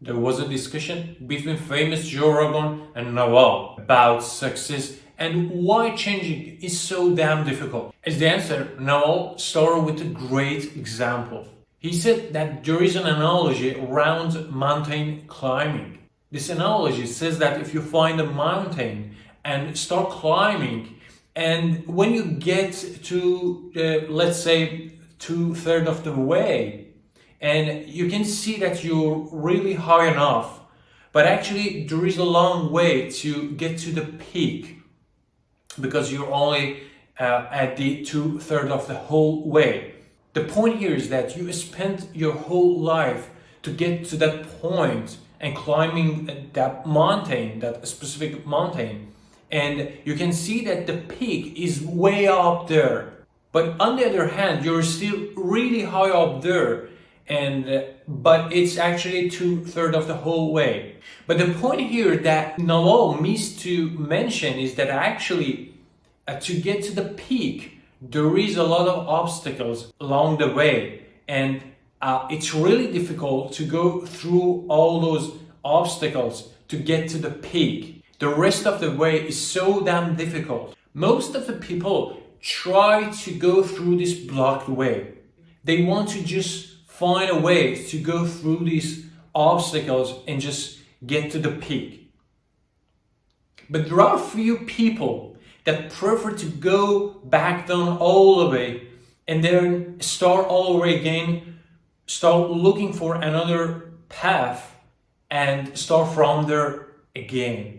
There was a discussion between famous Joe Rogan and Naval about success and why changing is so damn difficult. As the answer, Naval started with a great example. He said that there is an analogy around mountain climbing. This analogy says that if you find a mountain and start climbing, and when you get to, let's say, 2/3 of the way, and you can see that you're really high enough, but actually there is a long way to get to the peak because you're only at the 2/3 of the whole way. The point here is that you spent your whole life to get to that point and climbing that mountain, that specific mountain, and you can see that the peak is way up there. But on the other hand, you're still really high up there, and but it's actually 2/3 of the whole way. But the point here that Naval missed to mention is that actually to get to the peak, there is a lot of obstacles along the way, and it's really difficult to go through all those obstacles to get to the peak. The rest of the way is so damn difficult. Most of the people try to go through this blocked way. They want to just find a way to go through these obstacles and just get to the peak. But there are few people that prefer to go back down all the way and then start all over again, start looking for another path and start from there again.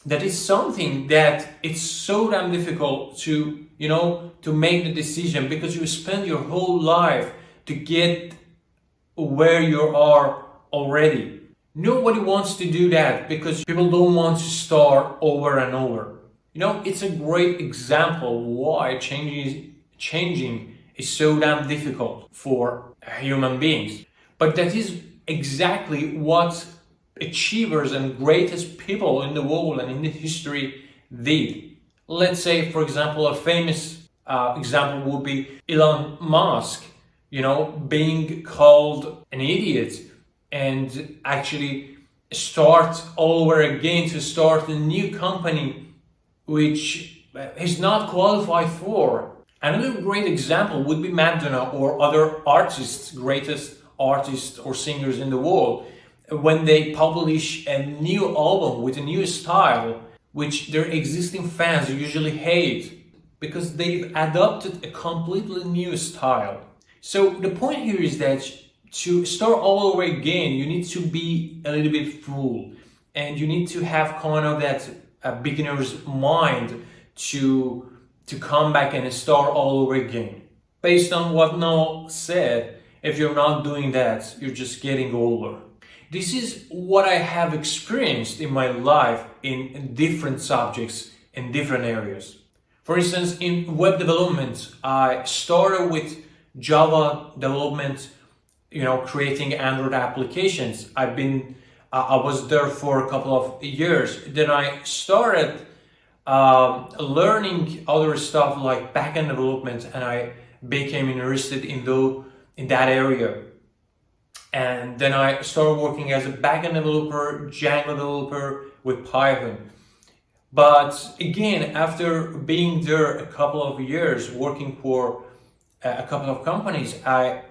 That is something that it's so damn difficult to, to make the decision, because you spend your whole life to get where you are already. Nobody wants to do that because people don't want to start over and over. It's a great example why changing is so damn difficult for human beings. But that is exactly what achievers and greatest people in the world and in the history did. Let's say, for example, a famous example would be Elon Musk, being called an idiot and actually start all over again to start a new company which he's not qualified for. Another great example would be Madonna or other artists, greatest artists or singers in the world, when they publish a new album with a new style, which their existing fans usually hate because they've adopted a completely new style. So the point here is that to start all over again, you need to be a little bit fool, and you need to have kind of that beginner's mind to come back and start all over again. Based on what Noel said, if you're not doing that, you're just getting older. This is what I have experienced in my life in different subjects, in different areas. For instance, in web development, I started with Java development, creating Android applications. I was there for a couple of years. Then I started learning other stuff like backend development, and I became interested in that area. And then I started working as a backend developer, Django developer with Python. But again, after being there a couple of years, working for a couple of companies, I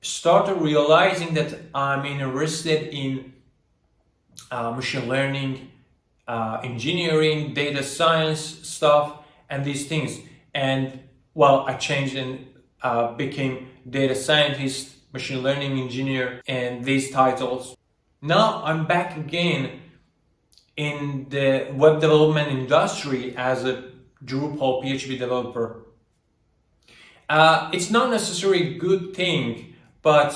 started realizing that I'm interested in machine learning, engineering, data science stuff, and these things. And I changed and became data scientist, machine learning engineer, and these titles. Now I'm back again in the web development industry as a Drupal PHP developer. It's not necessarily a good thing, but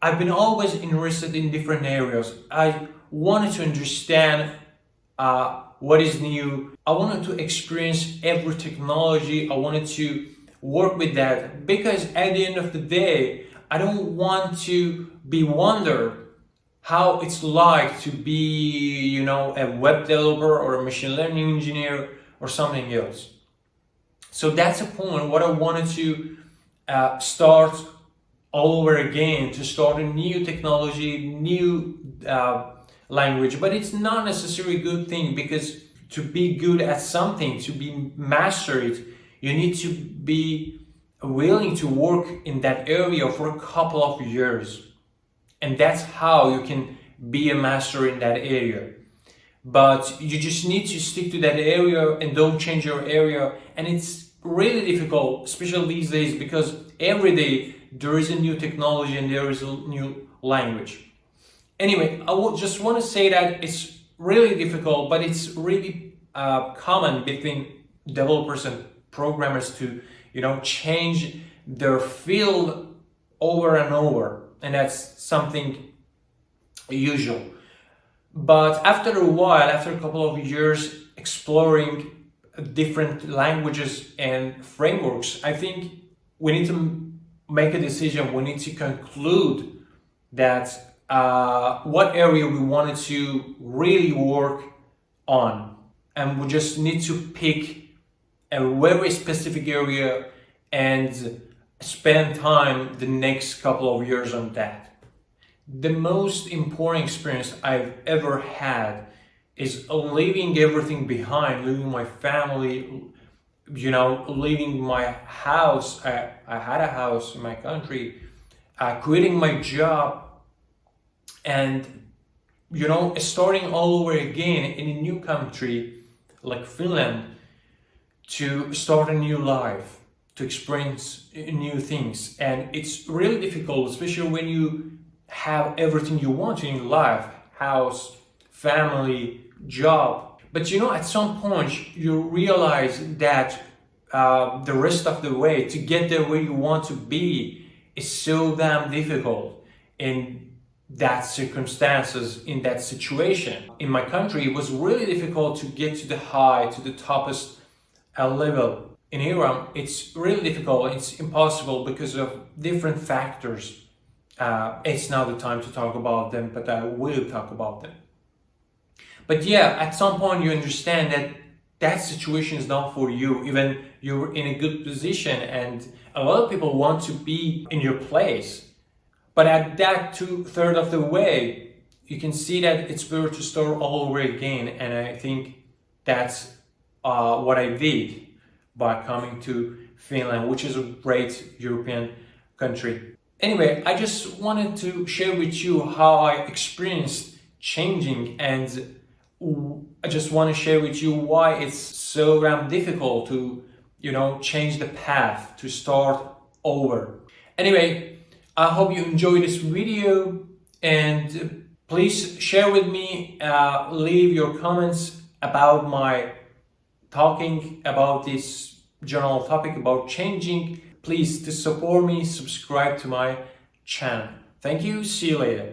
I've been always interested in different areas. I wanted to understand what is new. I wanted to experience every technology. I wanted to work with that, because at the end of the day, I don't want to be wonder how it's like to be, a web developer or a machine learning engineer or something else. So that's the point. What I wanted to start all over again to start a new technology, new language. But it's not necessarily a good thing, because to be good at something, to be master it, you need to be willing to work in that area for a couple of years. And that's how you can be a master in that area. But you just need to stick to that area and don't change your area. And it's really difficult, especially these days, because every day there is a new technology and there is a new language. Anyway, I would just want to say that it's really difficult, but it's really common between developers and programmers to, change their field over and over, and that's something usual. But after a while, after a couple of years exploring different languages and frameworks, I think we need to make a decision. We need to conclude that what area we wanted to really work on, and we just need to pick a very specific area and spend time the next couple of years on that. The most important experience I've ever had is leaving everything behind, leaving my family, leaving my house. I had a house in my country, quitting my job, and starting all over again in a new country like Finland, to start a new life, to experience new things. And it's really difficult, especially when you have everything you want in your life: house, family, job. But at some point you realize that the rest of the way to get there where you want to be is so damn difficult in that circumstances, in that situation. In my country, it was really difficult to get to the high, to the toppest level. In Iran, it's really difficult, it's impossible because of different factors. It's not the time to talk about them, but I will talk about them. But yeah, at some point you understand that that situation is not for you, even you're in a good position and a lot of people want to be in your place. But at that 2/3 of the way, you can see that it's better to start all over again. And I think that's what I did by coming to Finland, which is a great European country. Anyway, I just wanted to share with you how I experienced changing, and I just want to share with you why it's so damn difficult to, change the path, to start over. Anyway, I hope you enjoyed this video, and please share with me, leave your comments about my talking about this general topic about changing. Please, to support me, subscribe to my channel. Thank you, see you later.